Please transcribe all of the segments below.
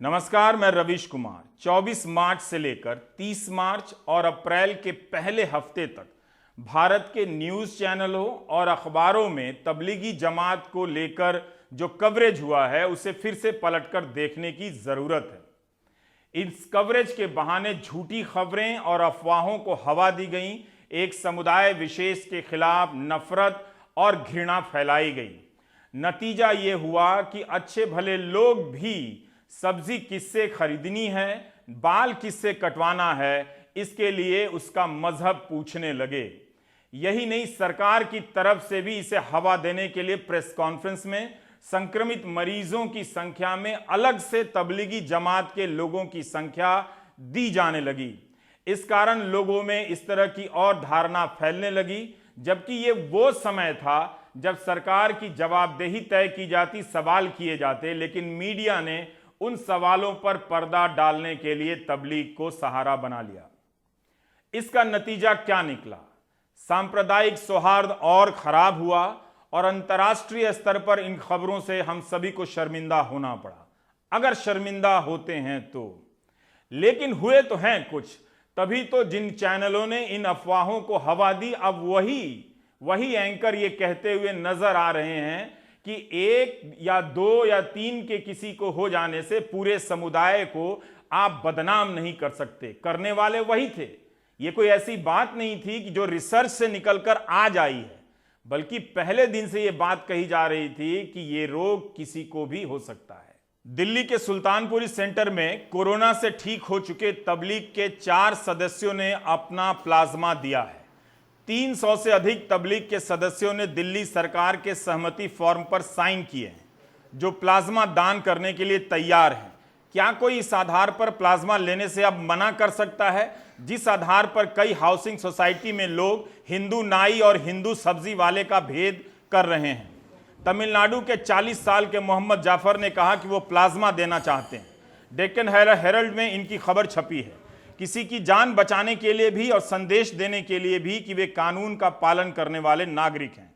नमस्कार, मैं रवीश कुमार। 24 मार्च से लेकर 30 मार्च और अप्रैल के पहले हफ्ते तक भारत के न्यूज़ चैनलों और अखबारों में तबलीगी जमात को लेकर जो कवरेज हुआ है उसे फिर से पलटकर देखने की ज़रूरत है। इस कवरेज के बहाने झूठी खबरें और अफवाहों को हवा दी गई, एक समुदाय विशेष के खिलाफ नफरत और घृणा फैलाई गई। नतीजा ये हुआ कि अच्छे भले लोग भी सब्जी किससे खरीदनी है, बाल किससे कटवाना है, इसके लिए उसका मजहब पूछने लगे। यही नहीं, सरकार की तरफ से भी इसे हवा देने के लिए प्रेस कॉन्फ्रेंस में संक्रमित मरीजों की संख्या में अलग से तबलीगी जमात के लोगों की संख्या दी जाने लगी। इस कारण लोगों में इस तरह की और धारणा फैलने लगी, जबकि ये वो समय था जब सरकार की जवाबदेही तय की जाती, सवाल किए जाते, लेकिन मीडिया ने उन सवालों पर पर्दा डालने के लिए तबलीग को सहारा बना लिया। इसका नतीजा क्या निकला? सांप्रदायिक सौहार्द और खराब हुआ और अंतर्राष्ट्रीय स्तर पर इन खबरों से हम सभी को शर्मिंदा होना पड़ा, अगर शर्मिंदा होते हैं तो। लेकिन हुए तो हैं कुछ, तभी तो जिन चैनलों ने इन अफवाहों को हवा दी, अब वही एंकर ये कहते हुए नजर आ रहे हैं कि एक या दो या तीन के किसी को हो जाने से पूरे समुदाय को आप बदनाम नहीं कर सकते। करने वाले वही थे। ये कोई ऐसी बात नहीं थी कि जो रिसर्च से निकलकर आज आई है, बल्कि पहले दिन से यह बात कही जा रही थी कि यह रोग किसी को भी हो सकता है। दिल्ली के सुल्तानपुरी सेंटर में कोरोना से ठीक हो चुके तबलीग के 4 सदस्यों ने अपना प्लाज्मा दिया है। 300 से अधिक तबलीग के सदस्यों ने दिल्ली सरकार के सहमति फॉर्म पर साइन किए हैं, जो प्लाज्मा दान करने के लिए तैयार हैं। क्या कोई इस आधार पर प्लाज्मा लेने से अब मना कर सकता है, जिस आधार पर कई हाउसिंग सोसाइटी में लोग हिंदू नाई और हिंदू सब्जी वाले का भेद कर रहे हैं? तमिलनाडु के 40 साल के मोहम्मद जाफर ने कहा कि वो प्लाज्मा देना चाहते हैं। डेक्कन हेरल्ड में इनकी खबर छपी है। किसी की जान बचाने के लिए भी और संदेश देने के लिए भी कि वे कानून का पालन करने वाले नागरिक हैं।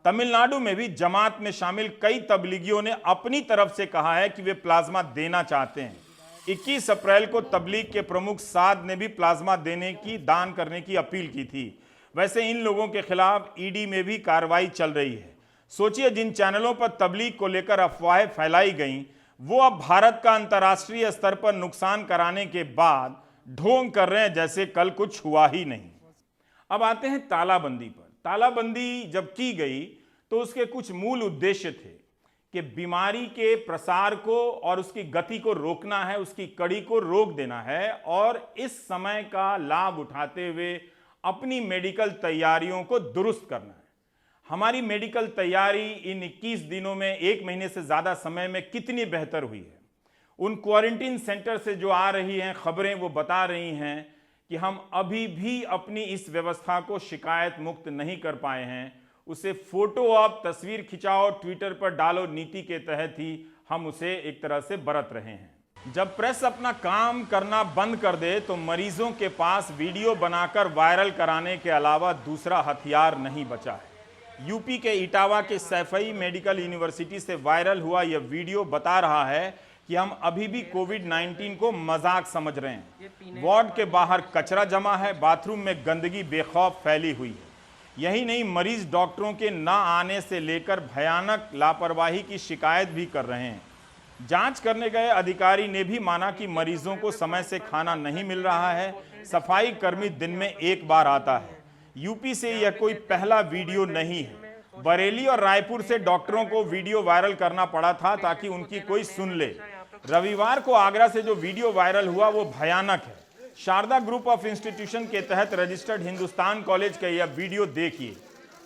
तमिलनाडु में भी जमात में शामिल कई तबलीगियों ने अपनी तरफ से कहा है कि वे प्लाज्मा देना चाहते हैं। 21 अप्रैल को तबलीग के प्रमुख साद ने भी प्लाज्मा दान करने की अपील की थी। वैसे इन लोगों के खिलाफ ईडी में भी कार्रवाई चल रही है। सोचिए, जिन चैनलों पर तबलीग को लेकर अफवाहें फैलाई गईं, वो अब भारत का अंतर्राष्ट्रीय स्तर पर नुकसान कराने के बाद ढोंग कर रहे हैं जैसे कल कुछ हुआ ही नहीं। अब आते हैं तालाबंदी पर। तालाबंदी जब की गई तो उसके कुछ मूल उद्देश्य थे कि बीमारी के प्रसार को और उसकी गति को रोकना है, उसकी कड़ी को रोक देना है और इस समय का लाभ उठाते हुए अपनी मेडिकल तैयारियों को दुरुस्त करना है। हमारी मेडिकल तैयारी इन 21 दिनों में, 1 महीने से ज़्यादा समय में कितनी बेहतर हुई है। उन क्वारंटीन सेंटर से जो आ रही हैं खबरें, वो बता रही हैं कि हम अभी भी अपनी इस व्यवस्था को शिकायत मुक्त नहीं कर पाए हैं। उसे फोटो आप तस्वीर खिंचाओ, ट्विटर पर डालो नीति के तहत ही हम उसे एक तरह से बरत रहे हैं। जब प्रेस अपना काम करना बंद कर दे तो मरीजों के पास वीडियो बनाकर वायरल कराने के अलावा दूसरा हथियार नहीं बचा है। यूपी के इटावा के सैफई मेडिकल यूनिवर्सिटी से वायरल हुआ यह वीडियो बता रहा है कि हम अभी भी कोविड-19 को मजाक समझ रहे हैं। वार्ड के बाहर कचरा जमा है, बाथरूम में गंदगी बेखौफ फैली हुई है। यही नहीं, मरीज डॉक्टरों के ना आने से लेकर भयानक लापरवाही की शिकायत भी कर रहे हैं। जांच करने गए अधिकारी ने भी माना कि मरीजों को समय से खाना नहीं मिल रहा है। सफाई कर्मी दिन में 1 बार आता है। यूपी से यह कोई पहला वीडियो नहीं है। बरेली और रायपुर से डॉक्टरों को वीडियो वायरल करना पड़ा था ताकि उनकी कोई सुन ले। रविवार को आगरा से जो वीडियो वायरल हुआ वो भयानक है। शारदा ग्रुप ऑफ इंस्टीट्यूशन के तहत रजिस्टर्ड हिंदुस्तान कॉलेज का यह वीडियो देखिए।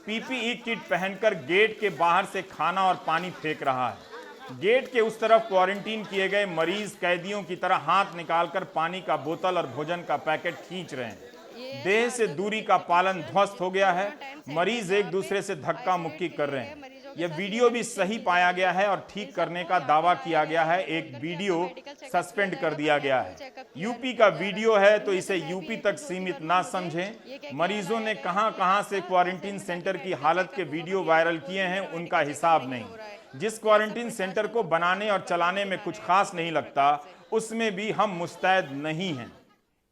पीपीई किट पहनकर गेट के बाहर से खाना और पानी फेंक रहा है। गेट के उस तरफ क्वारंटीन किए गए मरीज कैदियों की तरह हाथ निकालकर पानी का बोतल और भोजन का पैकेट खींच रहे हैं। देह से दूरी का पालन ध्वस्त हो गया है। मरीज एक दूसरे से धक्का मुक्की कर रहे हैं। यह वीडियो भी सही पाया गया है और ठीक करने का दावा किया गया है। एक वीडियो सस्पेंड कर दिया गया है। यूपी का वीडियो है तो इसे यूपी तक सीमित ना समझें। मरीजों ने कहां-कहां से क्वारंटीन सेंटर की हालत के वीडियो वायरल किए हैं, उनका हिसाब नहीं। जिस क्वारंटीन सेंटर को बनाने और चलाने में कुछ खास नहीं लगता, उसमें भी हम मुस्तैद नहीं हैं।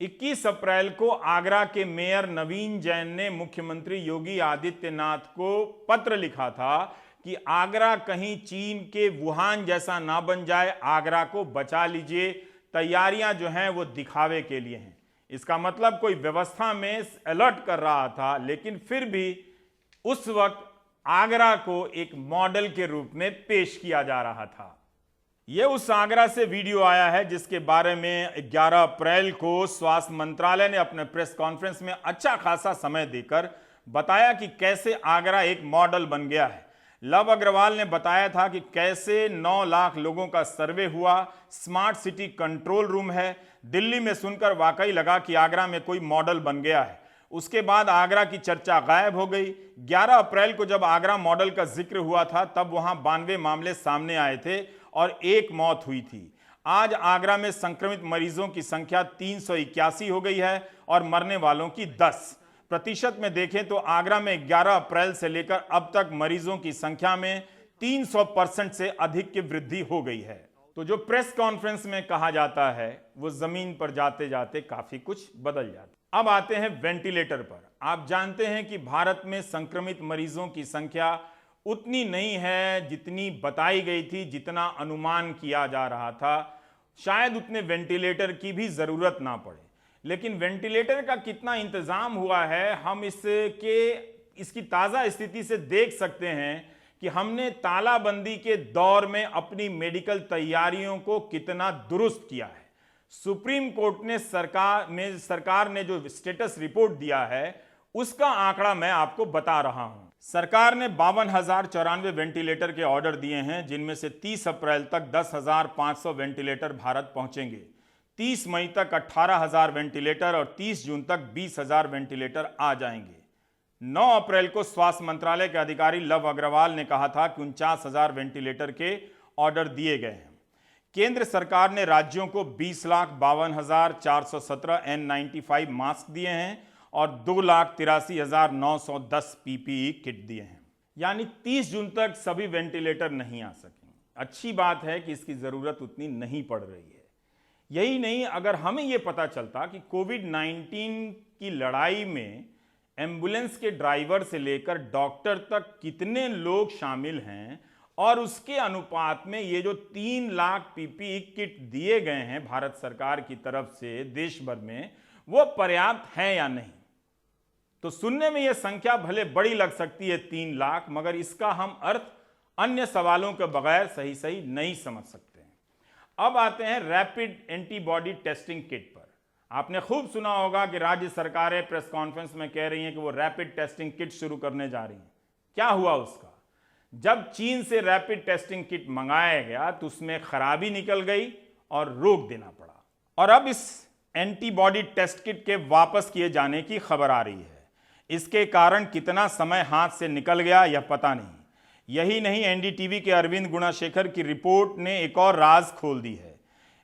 21 अप्रैल को आगरा के मेयर नवीन जैन ने मुख्यमंत्री योगी आदित्यनाथ को पत्र लिखा था कि आगरा कहीं चीन के वुहान जैसा ना बन जाए, आगरा को बचा लीजिए। तैयारियां जो हैं वो दिखावे के लिए हैं। इसका मतलब कोई व्यवस्था में अलर्ट कर रहा था, लेकिन फिर भी उस वक्त आगरा को एक मॉडल के रूप में पेश किया जा रहा था। यह उस आगरा से वीडियो आया है जिसके बारे में 11 अप्रैल को स्वास्थ्य मंत्रालय ने अपने प्रेस कॉन्फ्रेंस में अच्छा खासा समय देकर बताया कि कैसे आगरा एक मॉडल बन गया है। लव अग्रवाल ने बताया था कि कैसे 9 लाख लोगों का सर्वे हुआ, स्मार्ट सिटी कंट्रोल रूम है। दिल्ली में सुनकर वाकई लगा कि आगरा में कोई मॉडल बन गया है। उसके बाद आगरा की चर्चा गायब हो गई। 11 अप्रैल को जब आगरा मॉडल का जिक्र हुआ था तब वहां 92 मामले सामने आए थे और 1 मौत हुई थी। आज आगरा में संक्रमित मरीजों की संख्या 381 हो गई है और मरने वालों की 10। प्रतिशत में देखें तो आगरा में 11 अप्रैल से लेकर अब तक मरीजों की संख्या में 300% से अधिक की वृद्धि हो गई है। तो जो प्रेस कॉन्फ्रेंस में कहा जाता है वो जमीन पर जाते जाते काफी कुछ बदल जाता। अब आते हैं वेंटिलेटर पर। आप जानते हैं कि भारत में संक्रमित मरीजों की संख्या उतनी नहीं है जितनी बताई गई थी, जितना अनुमान किया जा रहा था। शायद उतने वेंटिलेटर की भी जरूरत ना पड़े, लेकिन वेंटिलेटर का कितना इंतजाम हुआ है हम इसकी ताजा स्थिति से देख सकते हैं कि हमने तालाबंदी के दौर में अपनी मेडिकल तैयारियों को कितना दुरुस्त किया है। सुप्रीम कोर्ट ने सरकार ने जो स्टेटस रिपोर्ट दिया है उसका आंकड़ा मैं आपको बता रहा हूं। सरकार ने 52,094 वेंटिलेटर के ऑर्डर दिए हैं, जिनमें से 30 अप्रैल तक 10,500 वेंटिलेटर भारत पहुंचेंगे। 30 मई तक 18,000 वेंटिलेटर और 30 जून तक 20,000 वेंटिलेटर आ जाएंगे। 9 अप्रैल को स्वास्थ्य मंत्रालय के अधिकारी लव अग्रवाल ने कहा था कि 49,000 वेंटिलेटर के ऑर्डर दिए गए हैं। केंद्र सरकार ने राज्यों को 20,52,417 N95 मास्क दिए हैं और 2,83,910 PPE किट दिए हैं। यानी 30 जून तक सभी वेंटिलेटर नहीं आ सकेंगे। अच्छी बात है कि इसकी जरूरत उतनी नहीं पड़ रही है। यही नहीं, अगर हमें यह पता चलता कि कोविड-19 की लड़ाई में एम्बुलेंस के ड्राइवर से लेकर डॉक्टर तक कितने लोग शामिल हैं और उसके अनुपात में ये जो 3 लाख PPE किट दिए गए हैं भारत सरकार की तरफ से देश भर में, वो पर्याप्त है या नहीं। तो सुनने में यह संख्या भले बड़ी लग सकती है 3 लाख, मगर इसका हम अर्थ अन्य सवालों के बगैर सही नहीं समझ सकते हैं। अब आते हैं रैपिड एंटीबॉडी टेस्टिंग किट पर। आपने खूब सुना होगा कि राज्य सरकारें प्रेस कॉन्फ्रेंस में कह रही हैं कि वो रैपिड टेस्टिंग किट शुरू करने जा रही हैं। क्या हुआ उसका? जब चीन से रैपिड टेस्टिंग किट मंगाया गया तो उसमें खराबी निकल गई और रोक देना पड़ा। और अब इस एंटीबॉडी टेस्ट किट के वापस किए जाने की खबर आ रही है। इसके कारण कितना समय हाथ से निकल गया यह पता नहीं। यही नहीं, एनडीटीवी के अरविंद गुणाशेखर की रिपोर्ट ने एक और राज खोल दी है।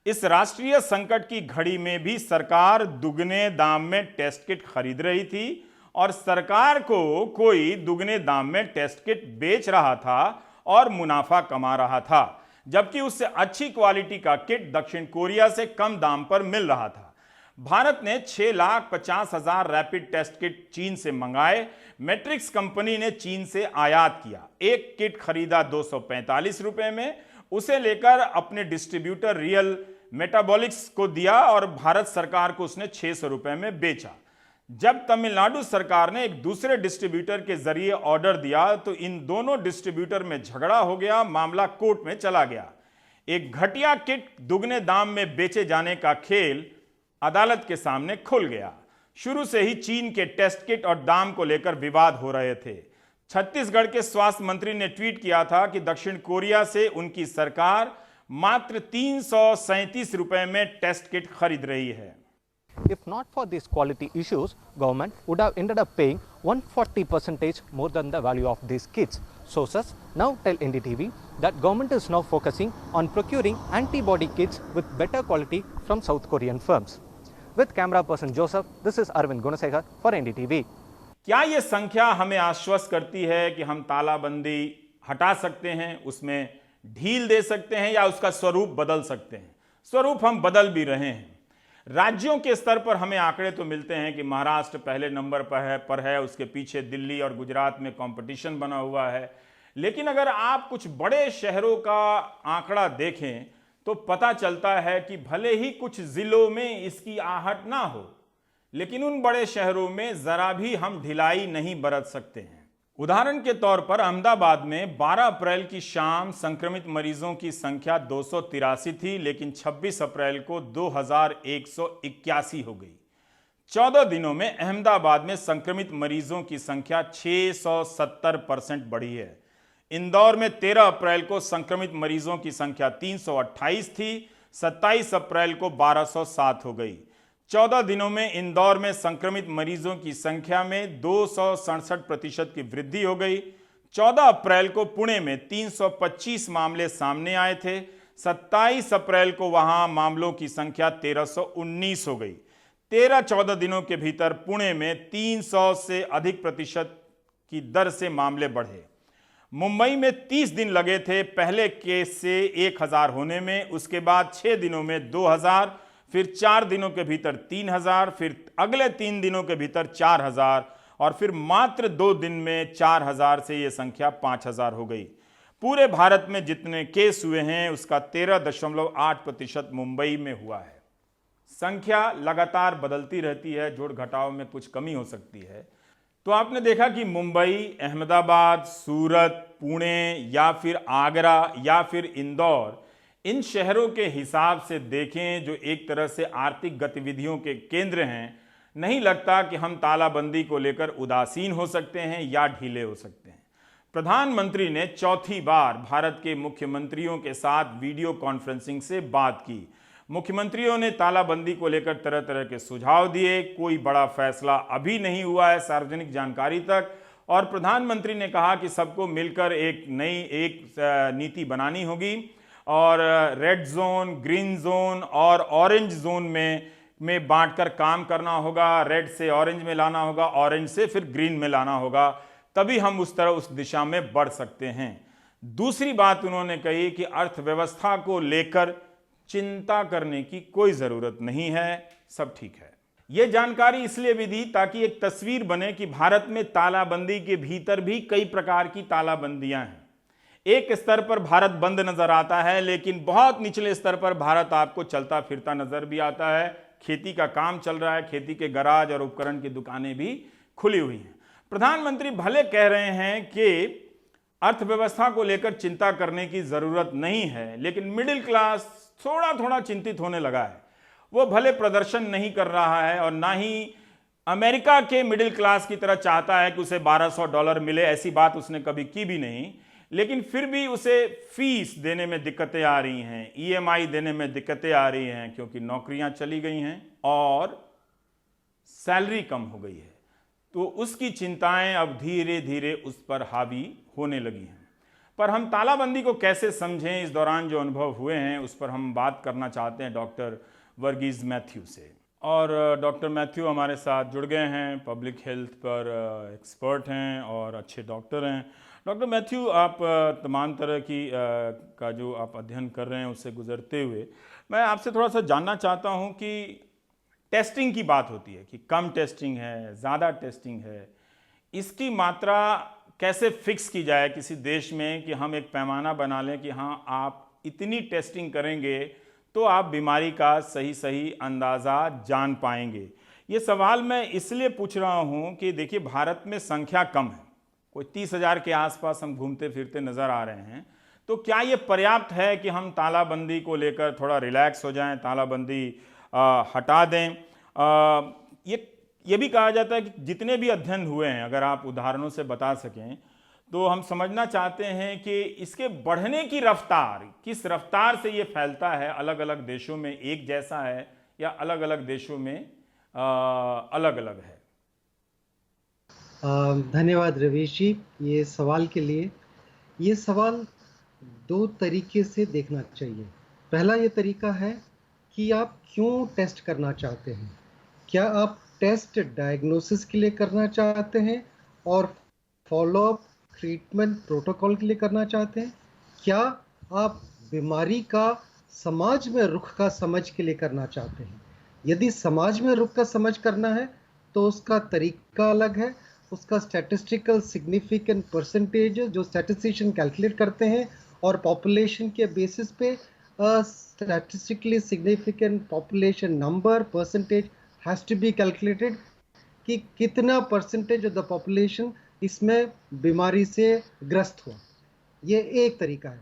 इस राष्ट्रीय संकट की घड़ी में भी सरकार दुगने दाम में टेस्ट किट खरीद रही थी और सरकार को कोई दुगने दाम में टेस्ट किट बेच रहा था और मुनाफा कमा रहा था, जबकि उससे अच्छी क्वालिटी का किट दक्षिण कोरिया से कम दाम पर मिल रहा था। भारत ने 6,50,000 रैपिड टेस्ट किट चीन से मंगाए। मैट्रिक्स कंपनी ने चीन से आयात किया। एक किट खरीदा 245 रुपए में, उसे लेकर अपने डिस्ट्रीब्यूटर रियल मेटाबॉलिक्स को दिया और भारत सरकार को उसने 600 रुपए में बेचा। जब तमिलनाडु सरकार ने एक दूसरे डिस्ट्रीब्यूटर के जरिए ऑर्डर दिया तो इन दोनों डिस्ट्रीब्यूटर में झगड़ा हो गया, मामला कोर्ट में चला गया। एक घटिया किट दुगने दाम में बेचे जाने का खेल अदालत के सामने खुल गया। शुरू से ही चीन के टेस्ट किट और दाम को लेकर विवाद हो रहे थे। छत्तीसगढ़ के स्वास्थ्य मंत्री ने ट्वीट किया था कि दक्षिण कोरिया से उनकी सरकार मात्र 337 रुपए में टेस्ट किट खरीद रही है। If not for these quality issues, government would have ended up paying 140% more than the value of these kits. Sources now tell NDTV that government is now focusing on procuring antibody kits with better quality from South Korean firms. With camera person Joseph, this is Arvind Gunasekhar for NDTV. क्या ये संख्या हमें आश्वस्त करती है कि हम तालाबंदी हटा सकते हैं, उसमें ढील दे सकते हैं या उसका स्वरूप बदल सकते हैं। स्वरूप हम बदल भी रहे हैं। राज्यों के स्तर पर हमें आंकड़े तो मिलते हैं कि महाराष्ट्र पहले नंबर पर है, उसके पीछे दिल्ली और गुजरात में कंपटीशन बना हुआ है। लेकिन अगर आप कुछ बड़े शहरों का आंकड़ा देखें तो पता चलता है कि भले ही कुछ जिलों में इसकी आहट ना हो, लेकिन उन बड़े शहरों में जरा भी हम ढिलाई नहीं बरत सकते हैं। उदाहरण के तौर पर अहमदाबाद में 12 अप्रैल की शाम संक्रमित मरीजों की संख्या 283 थी, लेकिन 26 अप्रैल को 2181 हो गई। 14 दिनों में अहमदाबाद में संक्रमित मरीजों की संख्या 670% बढ़ी है। इंदौर में 13 अप्रैल को संक्रमित मरीजों की संख्या 328 थी, 27 अप्रैल को 1207 हो गई। 14 दिनों में इंदौर में संक्रमित मरीजों की संख्या में 267% की वृद्धि हो गई। 14 अप्रैल को पुणे में 325 मामले सामने आए थे। 27 अप्रैल को वहां मामलों की संख्या 1319 हो गई। 13-14 दिनों के भीतर पुणे में 300 से अधिक प्रतिशत की दर से मामले बढ़े। मुंबई में 30 दिन लगे थे पहले केस से 1000 होने में, उसके बाद 6 दिनों में 2000, फिर 4 दिनों के भीतर 3000, फिर अगले 3 दिनों के भीतर 4000 और फिर मात्र 2 दिन में 4000 से यह संख्या 5000 हो गई। पूरे भारत में जितने केस हुए हैं उसका 13.8% मुंबई में हुआ है। संख्या लगातार बदलती रहती है, जोड़ घटाव में कुछ कमी हो सकती है। तो आपने देखा कि मुंबई, अहमदाबाद, सूरत, पुणे या फिर आगरा या फिर इंदौर, इन शहरों के हिसाब से देखें जो एक तरह से आर्थिक गतिविधियों के केंद्र हैं, नहीं लगता कि हम तालाबंदी को लेकर उदासीन हो सकते हैं या ढीले हो सकते हैं। प्रधानमंत्री ने चौथी बार भारत के मुख्यमंत्रियों के साथ वीडियो कॉन्फ्रेंसिंग से बात की। मुख्यमंत्रियों ने तालाबंदी को लेकर तरह तरह के सुझाव दिए। कोई बड़ा फैसला अभी नहीं हुआ है सार्वजनिक जानकारी तक, और प्रधानमंत्री ने कहा कि सबको मिलकर एक नीति बनानी होगी और रेड जोन, ग्रीन जोन और ऑरेंज जोन में बांटकर काम करना होगा। रेड से ऑरेंज में लाना होगा, ऑरेंज से फिर ग्रीन में लाना होगा, तभी हम उस दिशा में बढ़ सकते हैं। दूसरी बात उन्होंने कही कि अर्थव्यवस्था को लेकर चिंता करने की कोई जरूरत नहीं है, सब ठीक है। यह जानकारी इसलिए भी दी ताकि एक तस्वीर बने कि भारत में तालाबंदी के भीतर भी कई प्रकार की तालाबंदियां हैं। एक स्तर पर भारत बंद नजर आता है, लेकिन बहुत निचले स्तर पर भारत आपको चलता फिरता नजर भी आता है। खेती का काम चल रहा है, खेती के गराज और उपकरण की दुकानें भी खुली हुई हैं। प्रधानमंत्री भले कह रहे हैं कि अर्थव्यवस्था को लेकर चिंता करने की जरूरत नहीं है, लेकिन मिडिल क्लास थोड़ा थोड़ा चिंतित होने लगा है। वो भले प्रदर्शन नहीं कर रहा है और ना ही अमेरिका के मिडिल क्लास की तरह चाहता है कि उसे $1200 मिले, ऐसी बात उसने कभी की भी नहीं, लेकिन फिर भी उसे फीस देने में दिक्कतें आ रही हैं, EMI देने में दिक्कतें आ रही हैं, क्योंकि नौकरियां चली गई हैं और सैलरी कम हो गई है। तो उसकी चिंताएं अब धीरे धीरे उस पर हावी होने लगी हैं। पर हम तालाबंदी को कैसे समझें, इस दौरान जो अनुभव हुए हैं उस पर हम बात करना चाहते हैं डॉक्टर वर्गीज मैथ्यू से। और डॉक्टर मैथ्यू हमारे साथ जुड़ गए हैं, पब्लिक हेल्थ पर एक्सपर्ट हैं और अच्छे डॉक्टर हैं। डॉक्टर मैथ्यू, आप तमाम तरह की का जो आप अध्ययन कर रहे हैं उससे गुजरते हुए मैं आपसे थोड़ा सा जानना चाहता हूं कि टेस्टिंग की बात होती है कि कम टेस्टिंग है, ज़्यादा टेस्टिंग है, इसकी मात्रा कैसे फिक्स की जाए किसी देश में कि हम एक पैमाना बना लें कि हाँ, आप इतनी टेस्टिंग करेंगे तो आप बीमारी का सही अंदाज़ा जान पाएंगे। ये सवाल मैं इसलिए पूछ रहा हूँ कि देखिए, भारत में संख्या कम है, कोई 30,000 के आसपास हम घूमते फिरते नज़र आ रहे हैं। तो क्या ये पर्याप्त है कि हम तालाबंदी को लेकर थोड़ा रिलैक्स हो जाएं, तालाबंदी हटा दें? ये भी कहा जाता है कि जितने भी अध्ययन हुए हैं, अगर आप उदाहरणों से बता सकें, तो हम समझना चाहते हैं कि इसके बढ़ने की रफ्तार, किस रफ्तार से ये फैलता है, अलग अलग देशों में एक जैसा है या अलग अलग देशों में अलग अलग है? धन्यवाद रवीश जी, ये सवाल के लिए। ये सवाल 2 तरीके से देखना चाहिए। पहला ये तरीका है कि आप क्यों टेस्ट करना चाहते हैं। क्या आप टेस्ट डायग्नोसिस के लिए करना चाहते हैं और फॉलोअप ट्रीटमेंट प्रोटोकॉल के लिए करना चाहते हैं, क्या आप बीमारी का समाज में रुख का समझ के लिए करना चाहते हैं। यदि समाज में रुख का समझ करना है तो उसका तरीका अलग है, उसका स्टैटिस्टिकल सिग्निफिकेंट परसेंटेज जो स्टैटिस्टिशियन कैलकुलेट करते हैं और पॉपुलेशन के बेसिस पे statistically significant population number percentage has to be calculated कि कितना परसेंटेज ऑफ द पॉपुलेशन इसमें बीमारी से ग्रस्त हुआ। ये एक तरीका है।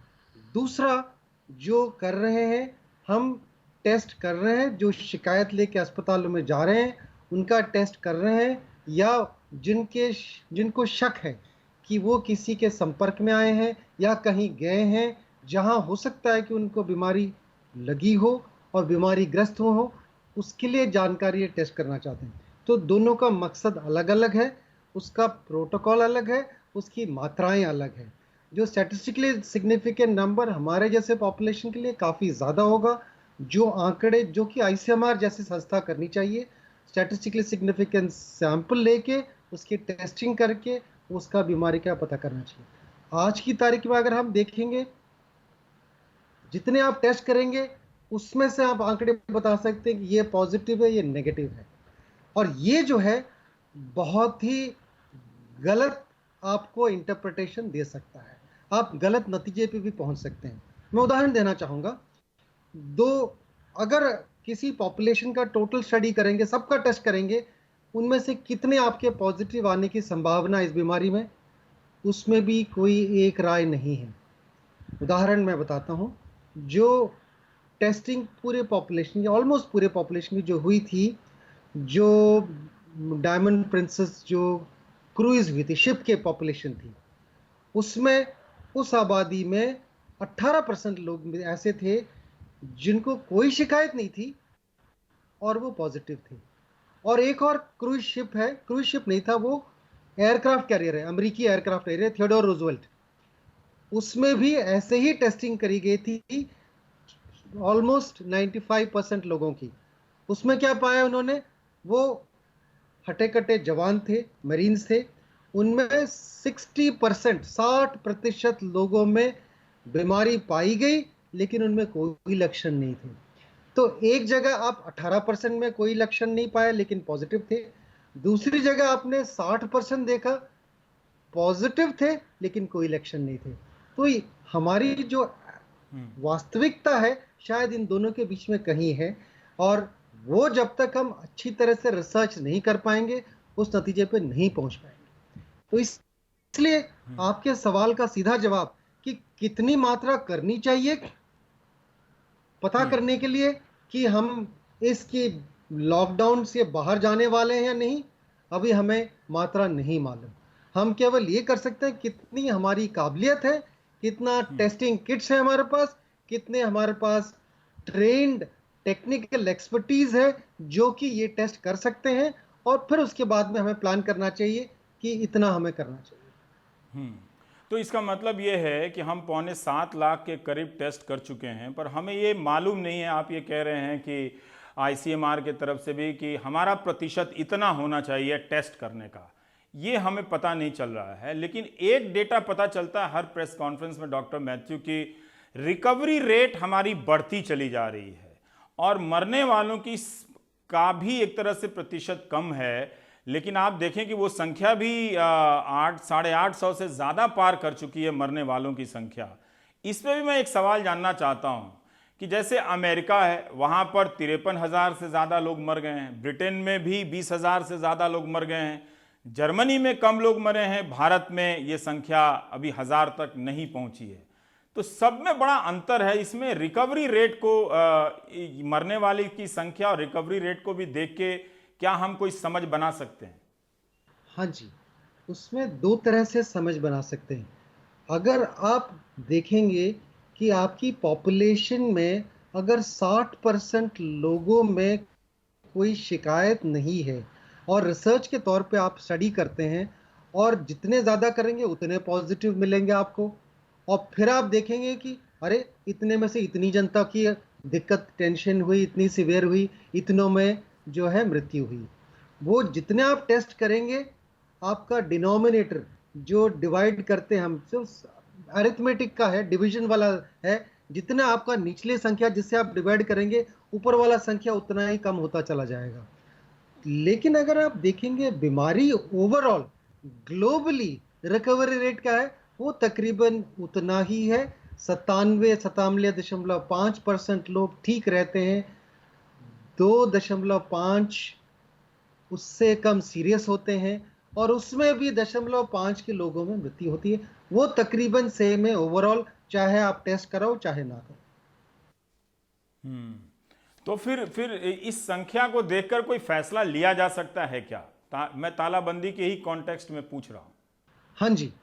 दूसरा जो कर रहे हैं, हम टेस्ट कर रहे हैं, जो शिकायत लेके अस्पतालों में जा रहे हैं उनका टेस्ट कर रहे हैं, या जिनको शक है कि वो किसी के संपर्क में आए हैं या कहीं गए हैं जहां हो सकता है कि उनको बीमारी लगी हो और बीमारी ग्रस्त हो, उसके लिए जानकारी टेस्ट करना चाहते हैं। तो दोनों का मकसद अलग अलग है, उसका प्रोटोकॉल अलग है, उसकी मात्राएं अलग है। जो स्टैटिस्टिकली सिग्निफिकेंट नंबर हमारे जैसे पॉपुलेशन के लिए काफ़ी ज़्यादा होगा, जो आंकड़े जो कि आईसीएमआर जैसी संस्था करनी चाहिए, स्टैटिस्टिकली सिग्निफिकेंट सैंपल लेके उसकी टेस्टिंग करके उसका बीमारी का पता करना चाहिए। आज की तारीख में अगर हम देखेंगे, जितने आप टेस्ट करेंगे उसमें से आप आंकड़े बता सकते हैं कि ये पॉजिटिव है, ये नेगेटिव है, और ये जो है बहुत ही गलत आपको इंटरप्रिटेशन दे सकता है, आप गलत नतीजे पे भी पहुंच सकते हैं। मैं उदाहरण देना चाहूँगा। अगर किसी पॉपुलेशन का टोटल स्टडी करेंगे, सबका टेस्ट करेंगे, उनमें से कितने आपके पॉजिटिव आने की संभावना इस बीमारी में, उसमें भी कोई एक राय नहीं है। उदाहरण मैं बताता हूँ। जो टेस्टिंग पूरे पॉपुलेशन की, ऑलमोस्ट पूरे पॉपुलेशन की जो हुई थी, जो डायमंड प्रिंसेस जो क्रूइज हुई थी, शिप के पॉपुलेशन थी, उसमें उस आबादी में 18% लोग ऐसे थे जिनको कोई शिकायत नहीं थी और वो पॉजिटिव थे। और एक और क्रूइज शिप है, क्रूइज शिप नहीं था, वो एयरक्राफ्ट कैरियर है, अमेरिकी एयरक्राफ्ट कैरियर थियोडोर रूजवेल्ट, उसमें भी ऐसे ही टेस्टिंग करी गई थी ऑलमोस्ट 95% लोगों की। उसमें क्या पाया उन्होंने, वो हटे कटे जवान थे, मरीन्स थे, उनमें 60% लोगों में बीमारी पाई गई, लेकिन उनमें कोई लक्षण नहीं थे। तो एक जगह आप 18% में कोई लक्षण नहीं पाया लेकिन पॉजिटिव थे, दूसरी जगह आपने 60% देखा पॉजिटिव थे लेकिन कोई लक्षण नहीं थे। तो हमारी जो वास्तविकता है शायद इन दोनों के बीच में कहीं है, और वो जब तक हम अच्छी तरह से रिसर्च नहीं कर पाएंगे उस नतीजे पे नहीं पहुंच पाएंगे। तो इसलिए आपके सवाल का सीधा जवाब कि कितनी मात्रा करनी चाहिए पता करने के लिए कि हम इसकी लॉकडाउन से बाहर जाने वाले हैं या नहीं, अभी हमें मात्रा नहीं मालूम। हम केवल ये कर सकते हैं कितनी हमारी काबिलियत है, कितना टेस्टिंग किट्स है हमारे पास, कितने हमारे पास ट्रेन्ड टेक्निकल एक्सपर्टीज है जो कि ये टेस्ट कर सकते हैं, और फिर उसके बाद में हमें प्लान करना चाहिए कि इतना हमें करना चाहिए। तो इसका मतलब ये है कि हम 6.25 लाख के करीब टेस्ट कर चुके हैं, पर हमें ये मालूम नहीं है, आप ये कह रहे हैं कि आईसीएमआर के तरफ से भी कि हमारा प्रतिशत इतना होना चाहिए टेस्ट करने का, ये हमें पता नहीं चल रहा है। लेकिन एक डेटा पता चलता है हर प्रेस कॉन्फ्रेंस में डॉक्टर मैथ्यू की, रिकवरी रेट हमारी बढ़ती चली जा रही है और मरने वालों की का भी एक तरह से प्रतिशत कम है, लेकिन आप देखें कि वो संख्या भी 800-850 से ज़्यादा पार कर चुकी है मरने वालों की संख्या। इस पर भी मैं एक सवाल जानना चाहता हूँ कि जैसे अमेरिका है, वहाँ पर 53,000 से ज़्यादा लोग मर गए हैं, ब्रिटेन में भी 20,000 से ज़्यादा लोग मर गए हैं, जर्मनी में कम लोग मरे हैं, भारत में ये संख्या अभी 1000 तक नहीं पहुँची है। तो सब में बड़ा अंतर है। इसमें रिकवरी रेट को, मरने वाले की संख्या और रिकवरी रेट को भी देख के क्या हम कोई समझ बना सकते हैं? हाँ जी, उसमें दो तरह से समझ बना सकते हैं। अगर आप देखेंगे कि आपकी पॉपुलेशन में अगर 60% लोगों में कोई शिकायत नहीं है और रिसर्च के तौर पे आप स्टडी करते हैं, और जितने ज़्यादा करेंगे उतने पॉजिटिव मिलेंगे आपको, और फिर आप देखेंगे कि अरे इतने में से इतनी जनता की दिक्कत, टेंशन हुई, इतनी सीवियर हुई, इतनों में जो है मृत्यु हुई। वो जितने आप टेस्ट करेंगे आपका डिनोमिनेटर जो डिवाइड करते हैं हम जो अरिथमेटिक का है, डिवीजन वाला है, जितना आपका निचले संख्या जिससे आप डिवाइड करेंगे ऊपर वाला संख्या उतना ही कम होता चला जाएगा। लेकिन अगर आप देखेंगे बीमारी ओवरऑल ग्लोबली रिकवरी रेट का है वो तकरीबन उतना ही है, 97.5% लोग ठीक रहते हैं, 2.5 उससे कम सीरियस होते हैं और उसमें भी 0.5 के लोगों में मृत्यु होती है। वो तकरीबन सेम है ओवरऑल, चाहे आप टेस्ट कराओ चाहे ना करो। तो फिर इस संख्या को देखकर कोई फैसला लिया जा सकता है क्या? मैं तालाबंदी के ही कॉन्टेक्स्ट में पूछ रहा हूं। हाँ जी,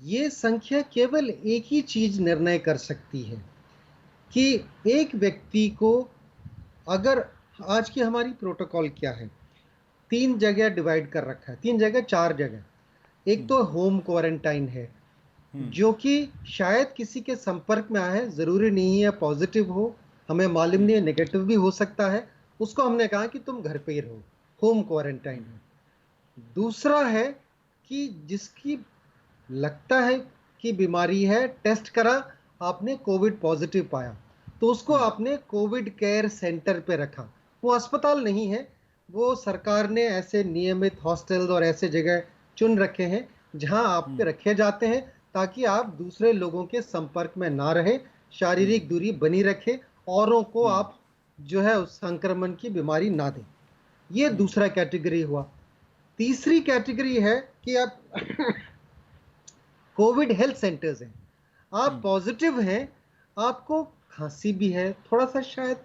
ये संख्या केवल एक ही चीज निर्णय कर सकती है कि एक व्यक्ति को, अगर आज की हमारी प्रोटोकॉल क्या है, 3 जगह डिवाइड कर रखा है, 3 जगह 4 जगह। एक तो होम क्वारंटाइन है जो कि शायद किसी के संपर्क में आया है, जरूरी नहीं है पॉजिटिव हो, हमें मालूम नहीं है नेगेटिव भी हो सकता है, उसको हमने कहा कि तुम घर पे ही रहो, होम क्वारंटाइन है। दूसरा है कि जिसकी लगता है कि बीमारी है, टेस्ट करा, आपने कोविड पॉजिटिव पाया, तो उसको आपने कोविड केयर सेंटर पे रखा। वो अस्पताल नहीं है, वो सरकार ने ऐसे नियमित हॉस्टल और ऐसे जगह चुन रखे हैं जहां आप पे रखे जाते हैं ताकि आप दूसरे लोगों के संपर्क में ना रहे, शारीरिक दूरी बनी रखे, औरों को आप जो है उस संक्रमण की बीमारी ना दें। ये दूसरा कैटेगरी हुआ। तीसरी कैटेगरी है कि आप कोविड हेल्थ सेंटर्स हैं, आप पॉजिटिव हैं, आपको खांसी भी है, थोड़ा सा शायद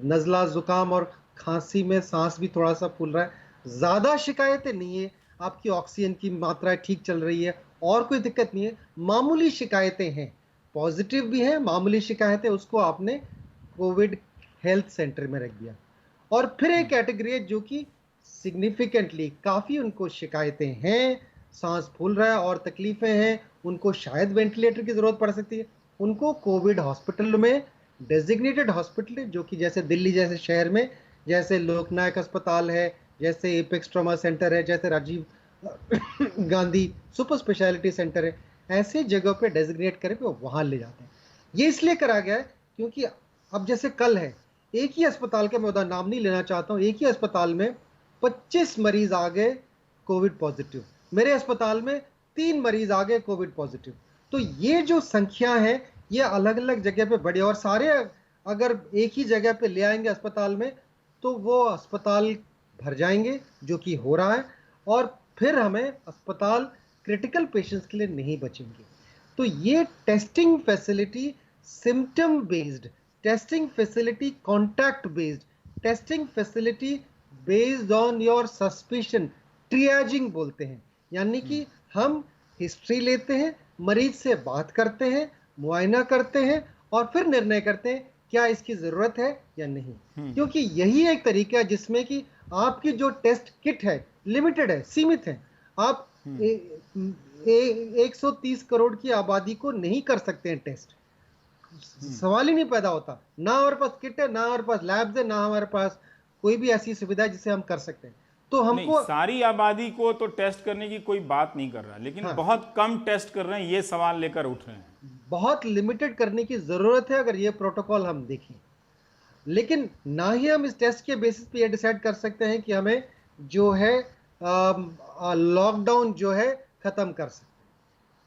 नज़ला जुकाम और खांसी में सांस भी थोड़ा सा फूल रहा है, ज़्यादा शिकायतें नहीं है, आपकी ऑक्सीजन की मात्रा ठीक चल रही है और कोई दिक्कत नहीं है, मामूली शिकायतें हैं, पॉजिटिव भी हैं, मामूली शिकायतें, उसको आपने कोविड हेल्थ सेंटर में रख दिया। और फिर एक कैटेगरी है जो कि सिग्निफिकेंटली काफ़ी उनको शिकायतें हैं, सांस फूल रहा है और तकलीफें हैं, उनको शायद वेंटिलेटर की ज़रूरत पड़ सकती है, उनको कोविड हॉस्पिटल में, डेजिग्नेटेड हॉस्पिटल जो कि जैसे दिल्ली जैसे शहर में जैसे लोकनायक अस्पताल है, जैसे एपेक्स ट्रॉमा सेंटर है, जैसे Rajiv Gandhi super speciality centre है, ऐसे जगह पे डेजिग्नेट करके वहाँ ले जाते हैं। ये इसलिए करा गया है क्योंकि अब जैसे कल है, एक ही अस्पताल के, मैं नाम नहीं लेना चाहता हूँ, एक ही अस्पताल में 25 मरीज आ गए कोविड पॉजिटिव, मेरे अस्पताल में 3 मरीज आ गए कोविड पॉजिटिव। तो ये जो संख्या है ये अलग अलग जगह पे बढ़ी, और सारे अगर एक ही जगह पे ले आएंगे अस्पताल में तो वो अस्पताल भर जाएंगे, जो कि हो रहा है, और फिर हमें अस्पताल क्रिटिकल पेशेंट्स के लिए नहीं बचेंगे। तो ये testing facility symptom based, testing facility contact based, testing facility based on your suspicion, triaging बोलते हैं, यानी कि हम हिस्ट्री लेते हैं, मरीज से बात करते हैं, मुआयना करते हैं और फिर निर्णय करते हैं क्या इसकी जरूरत है या नहीं। क्योंकि यही एक तरीका है जिसमें कि आपकी जो टेस्ट किट है लिमिटेड है, सीमित है, आप 130 करोड़ की आबादी को नहीं कर सकते हैं टेस्ट, सवाल ही नहीं पैदा होता, ना हमारे पास किट है, ना हमारे पास लैब्स है, ना हमारे पास कोई भी ऐसी सुविधा है जिसे हम कर सकते हैं। तो हमको सारी आबादी को तो टेस्ट करने की कोई बात नहीं कर रहा, लेकिन बहुत कम टेस्ट कर रहे हैं, ये सवाल लेकर उठ रहे हैं। बहुत लिमिटेड करने की जरूरत है अगर ये प्रोटोकॉल हम देखें, लेकिन ना ही हम इस टेस्ट के बेसिस पे ये डिसाइड कर सकते हैं कि हमें जो है लॉकडाउन जो है खत्म कर सकते हैं,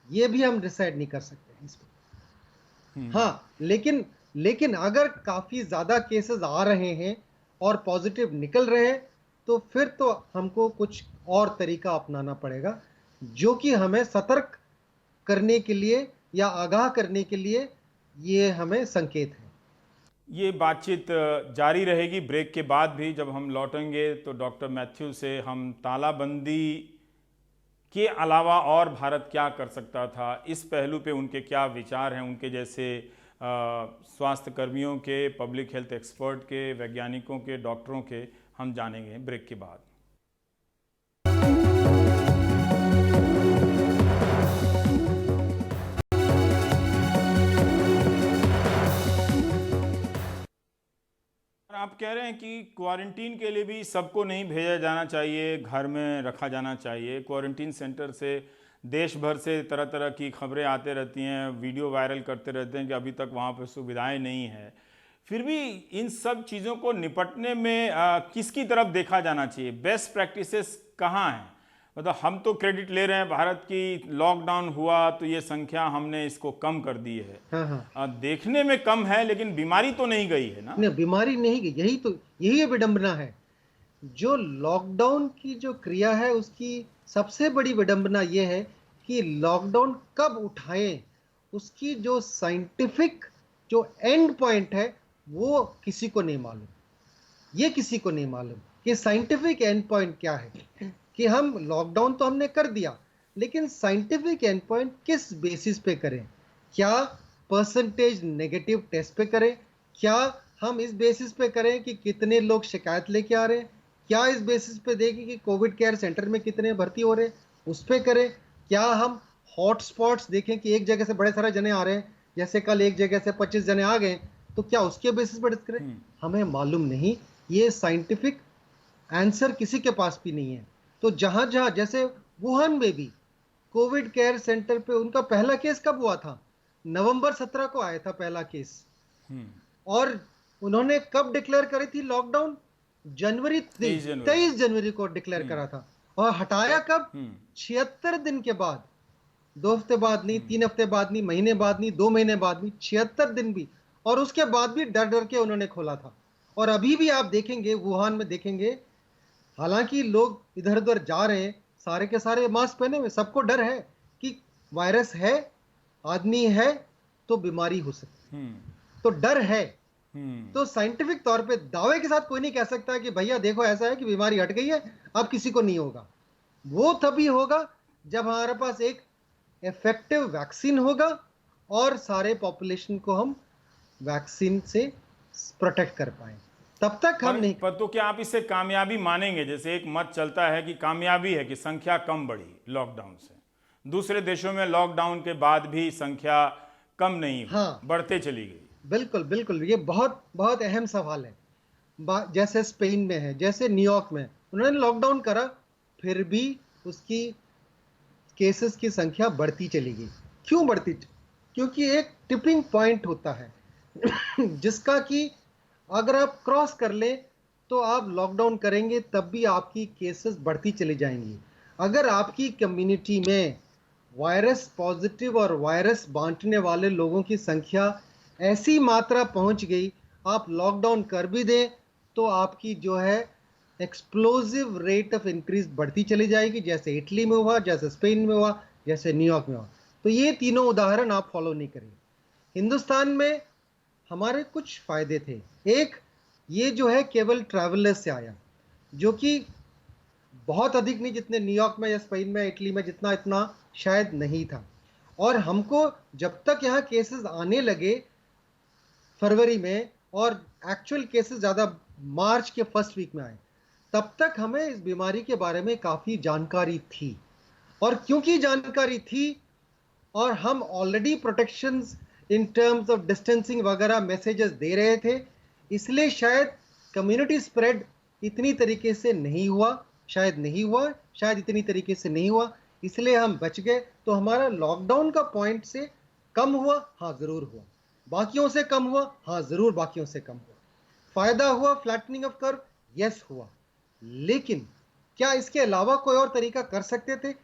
ये भी हम डिसाइड नहीं कर सकते हैं इस पर। हाँ, लेकिन अगर काफी ज्यादा केसेस आ रहे हैं और पॉजिटिव निकल रहे हैं तो फिर तो हमको कुछ और तरीका अपनाना पड़ेगा, जो कि हमें सतर्क करने के लिए या आगाह करने के लिए ये हमें संकेत है। ये बातचीत जारी रहेगी ब्रेक के बाद भी। जब हम लौटेंगे तो डॉक्टर मैथ्यू से हम तालाबंदी के अलावा और भारत क्या कर सकता था, इस पहलू पे उनके क्या विचार हैं, उनके जैसे स्वास्थ्य कर्मियों के, पब्लिक हेल्थ एक्सपर्ट के, वैज्ञानिकों के, डॉक्टरों के, हम जानेंगे ब्रेक के बाद। आप कह रहे हैं कि क्वारंटीन के लिए भी सबको नहीं भेजा जाना चाहिए, घर में रखा जाना चाहिए, क्वारंटीन सेंटर से देश भर से तरह तरह की खबरें आते रहती हैं, वीडियो वायरल करते रहते हैं कि अभी तक वहाँ पर सुविधाएं नहीं है। फिर भी इन सब चीज़ों को निपटने में किसकी तरफ देखा जाना चाहिए? बेस्ट प्रैक्टिसेस कहाँ हैं? मतलब हम तो क्रेडिट ले रहे हैं भारत की, लॉकडाउन हुआ तो ये संख्या हमने इसको कम कर दी है। हाँ। देखने में कम है लेकिन बीमारी तो नहीं गई है ना? नहीं, बीमारी नहीं गई, यही विडंबना है। जो लॉकडाउन की जो क्रिया है उसकी सबसे बड़ी विडंबना यह है कि लॉकडाउन कब उठाएं, उसकी जो साइंटिफिक जो एंड पॉइंट है वो किसी को नहीं मालूम। ये किसी को नहीं मालूम कि साइंटिफिक एंड पॉइंट क्या है। कि हम लॉकडाउन तो हमने कर दिया, लेकिन साइंटिफिक एंड पॉइंट किस बेसिस पे करें? क्या परसेंटेज नेगेटिव टेस्ट पे करें? क्या हम इस बेसिस पे करें कि कितने लोग शिकायत लेके आ रहे हैं? क्या इस बेसिस पे देखें कि कोविड केयर सेंटर में कितने भर्ती हो रहे हैं? उस पे करें? क्या हम हॉट स्पॉट्स देखें कि एक जगह से बड़े सारे जने आ रहे हैं, जैसे कल एक जगह से 25 जने आ गए, तो क्या उसके बेसिस पर करें? हमें मालूम नहीं। ये साइंटिफिक आंसर किसी के पास भी नहीं है। तो जहां जहां, जैसे वुहान में भी कोविड केयर सेंटर पे उनका पहला केस कब हुआ था? नवंबर 17 को आया था पहला केस। और उन्होंने कब डिक्लेयर करी थी लॉकडाउन? 23 जनवरी को डिक्लेयर करा था। और हटाया कब? 76 दिन के बाद। 2 हफ्ते बाद नहीं, 3 हफ्ते बाद नहीं, महीने बाद नहीं, 2 महीने बाद नहीं, 76 दिन भी। और उसके बाद भी डर डर के उन्होंने खोला था। और अभी भी आप देखेंगे, वुहान में देखेंगे, हालांकि लोग इधर उधर जा रहे हैं, सारे के सारे मास्क पहने हुए, सबको डर है कि वायरस है, आदमी है तो बीमारी हो सकती है, तो डर है। तो साइंटिफिक तौर पे दावे के साथ कोई नहीं कह सकता कि भैया देखो ऐसा है कि बीमारी हट गई है, अब किसी को नहीं होगा। वो तभी होगा जब हमारे पास एक इफेक्टिव वैक्सीन होगा और सारे पॉपुलेशन को हम वैक्सीन से प्रोटेक्ट कर पाए। तब तक हम नहीं। पर तो क्या आप इसे कामयाबी मानेंगे? जैसे एक मत चलता है कि कामयाबी है कि संख्या कम बढ़ी लॉकडाउन से, दूसरे देशों में लॉकडाउन के बाद भी संख्या कम नहीं, बढ़ते चली गई। बिल्कुल बिल्कुल, ये बहुत बहुत अहम सवाल है। जैसे स्पेन में है, जैसे न्यूयॉर्क में, उन्होंने लॉकडाउन करा, फिर भी उसकी केसेस की संख्या बढ़ती चली गई। क्यों बढ़ती? क्योंकि एक टिपिंग पॉइंट होता है जिसका कि अगर आप क्रॉस कर ले तो आप लॉकडाउन करेंगे तब भी आपकी केसेस बढ़ती चली जाएंगी। अगर आपकी कम्युनिटी में वायरस पॉजिटिव और वायरस बांटने वाले लोगों की संख्या ऐसी मात्रा पहुंच गई, आप लॉकडाउन कर भी दें तो आपकी जो है एक्सप्लोजिव रेट ऑफ इंक्रीज बढ़ती चली जाएगी, जैसे इटली में हुआ, जैसे स्पेन में हुआ, जैसे न्यूयॉर्क में हुआ। तो ये तीनों उदाहरण आप फॉलो नहीं करिए। हिंदुस्तान में हमारे कुछ फायदे थे। एक, ये जो है केवल ट्रैवलर्स से आया, जो कि बहुत अधिक नहीं, जितने न्यूयॉर्क में या स्पेन में इटली में जितना, इतना शायद नहीं था। और हमको जब तक यहाँ केसेस आने लगे फरवरी में, और एक्चुअल केसेस ज़्यादा मार्च के फर्स्ट वीक में आए, तब तक हमें इस बीमारी के बारे में काफ़ी जानकारी थी। और क्योंकि जानकारी थी और हम already protections in terms of distancing वगैरह मैसेजेस दे रहे थे, इसलिए शायद कम्युनिटी स्प्रेड इतनी तरीके से नहीं हुआ, शायद इतनी तरीके से नहीं हुआ, इसलिए हम बच गए। तो हमारा लॉकडाउन का पॉइंट से कम हुआ, हाँ ज़रूर हुआ। बाकियों से कम हुआ, हाँ ज़रूर बाकियों से कम हुआ। फ़ायदा हुआ फ्लैटनिंग ऑफ कर्व, यस हुआ। लेकिन क्या इसके अलावा कोई और तरीका कर सकते थे?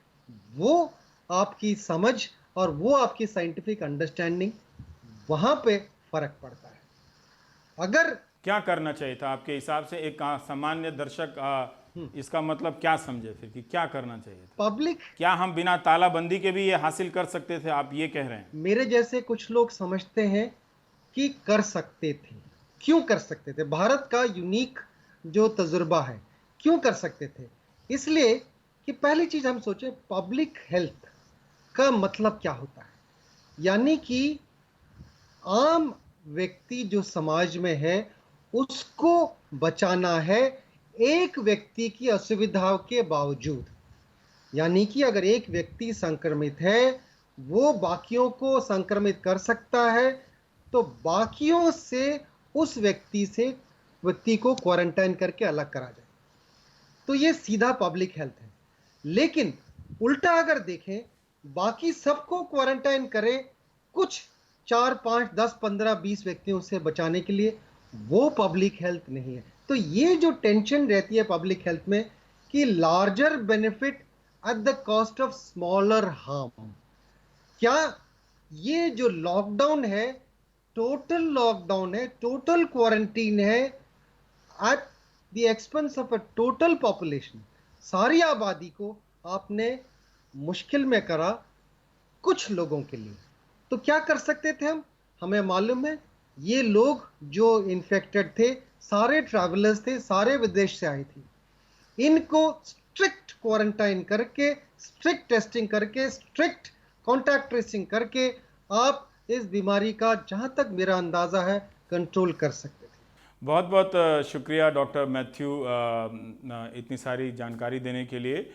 वो आपकी समझ और वो आपकी साइंटिफिक अंडरस्टैंडिंग, वहां पे फर्क पड़ता है। अगर क्या करना चाहिए था आपके हिसाब से? एक सामान्य दर्शक इसका मतलब क्या समझे फिर कि क्या करना चाहिए था? पब्लिक, क्या हम बिना तालाबंदी के भी ये हासिल कर सकते थे, आप ये कह रहे हैं? मेरे जैसे कुछ लोग समझते हैं कि कर सकते थे। क्यों कर सकते थे? भारत का यूनिक जो तजुर्बा है, क्यों कर सकते थे? इसलिए कि पहली चीज हम सोचे, पब्लिक हेल्थ का मतलब क्या होता है। यानी कि आम व्यक्ति जो समाज में है उसको बचाना है एक व्यक्ति की असुविधाओं के बावजूद। यानी कि अगर एक व्यक्ति संक्रमित है, वो बाकियों को संक्रमित कर सकता है, तो बाकियों से उस व्यक्ति को क्वारंटाइन करके अलग करा जाए। तो ये सीधा पब्लिक हेल्थ है। लेकिन उल्टा अगर देखें बाकी सबको क्वारंटाइन करें, कुछ 4, 5, 10, 15, 20 व्यक्तियों से बचाने के लिए, वो पब्लिक हेल्थ नहीं है। तो ये जो टेंशन रहती है पब्लिक हेल्थ में कि larger benefit at the cost of smaller harm, क्या ये जो लॉकडाउन है, टोटल लॉकडाउन है, टोटल क्वारंटीन है at the expense of a total population, सारी आबादी को आपने मुश्किल में करा कुछ लोगों के लिए। तो क्या कर सकते थे हम? हमें मालूम है ये लोग जो इन्फेक्टेड थे सारे ट्रैवलर्स थे, सारे विदेश से आए थे। इनको स्ट्रिक्ट क्वारंटाइन करके, स्ट्रिक्ट टेस्टिंग करके, स्ट्रिक्ट कॉन्टैक्ट ट्रेसिंग करके आप इस बीमारी का, जहां तक मेरा अंदाजा है, कंट्रोल कर सकते थे। बहुत बहुत शुक्रिया डॉक्टर मैथ्यू इतनी सारी जानकारी देने के लिए।